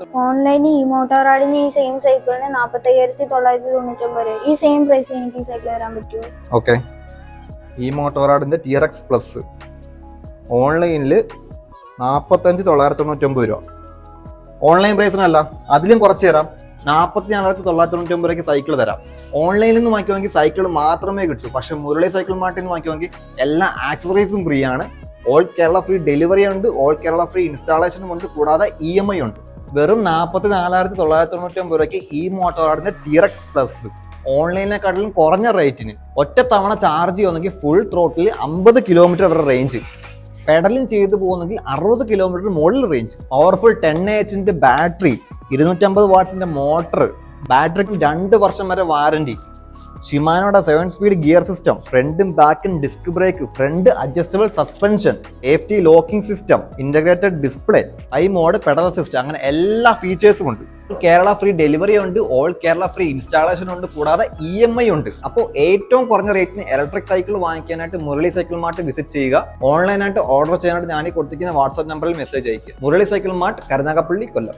ഓൺലൈനിൽ ഈ മോട്ടോറാടിന് ഈ സെയിം സൈക്കിളിന് 45,999 ഈ സെയിം പ്രൈസ് എനിക്ക് ഈ സൈക്കിൾ തരാൻ പറ്റുമോ? ഓക്കെ, ഈ മോട്ടോറാടിന്റെ TRX പ്ലസ് ഓൺലൈനിൽ 45,999 രൂപ. ഓൺലൈൻ പ്രൈസിനല്ല, അതിലും കുറച്ച് തരാം. 44,999 രൂപയ്ക്ക് സൈക്കിൾ തരാം. ഓൺലൈനിൽ നിന്ന് വാങ്ങിക്കുമെങ്കിൽ സൈക്കിൾ മാത്രമേ കിട്ടൂ. പക്ഷെ മുരളി സൈക്കിൾ മാർട്ടിൽ നിന്ന് വാങ്ങിക്കുമെങ്കിൽ എല്ലാ ആക്സസറീസും ഫ്രീ ആണ്. ഓൾ കേരള ഫ്രീ ഡെലിവറി ഉണ്ട്, ഓൾ കേരള ഫ്രീ ഇൻസ്റ്റാളേഷനും ഉണ്ട്, കൂടാതെ EMI ഉണ്ട്. വെറും 44,999 രൂപയ്ക്ക് ഈ മോട്ടോറാടിന്റെ TRX പ്ലസ് ഓൺലൈനെക്കാട്ടിലും കുറഞ്ഞ റേറ്റിന് ഒറ്റ തവണ ചാർജ് ചെയ്യുന്നെങ്കിൽ ഫുൾ ത്രോട്ടിൽ 50 കിലോമീറ്റർ വരെ റേഞ്ച്, പെഡലിംഗ് ചെയ്ത് പോകുന്നെങ്കിൽ 60 കിലോമീറ്റർ മുകളിൽ റേഞ്ച്, പവർഫുൾ 10AH ബാറ്ററി, 250 വാട്ട്സിന്റെ മോട്ടർ, ബാറ്ററിക്ക് 2 വർഷം വരെ വാറന്റി, ഷിമാനോയുടെ 7 സ്പീഡ് ഗിയർ സിസ്റ്റം, ഫ്രണ്ടും ബാക്കും disc brake, front adjustable suspension, safety locking system, integrated display, high mode pedal system, അങ്ങനെ എല്ലാ ഫീച്ചേഴ്സും ഉണ്ട്. കേരള ഫ്രീ ഡെലിവറി ഉണ്ട്, ഓൾ കേരള ഫ്രീ ഇൻസ്റ്റാളേഷൻ ഉണ്ട്, കൂടാതെ EMI ഉണ്ട്. അപ്പോൾ ഏറ്റവും കുറഞ്ഞ റേറ്റിന് ഇലക്ട്രിക് സൈക്കിൾ വാങ്ങിക്കാനായിട്ട് മുരളി സൈക്കിൾ മാർട്ട് വിസിറ്റ് ചെയ്യുക. ഓൺലൈനായിട്ട് ഓർഡർ ചെയ്യാനായിട്ട് ഞാൻ ഈ കൊടുത്തിരിക്കുന്ന വാട്സ്ആപ്പ് നമ്പറിൽ മെസ്സേജ് അയക്കുക. മുരളി സൈക്കിൾ മാർട്ട്, കരുനാഗപ്പള്ളി, കൊല്ലം.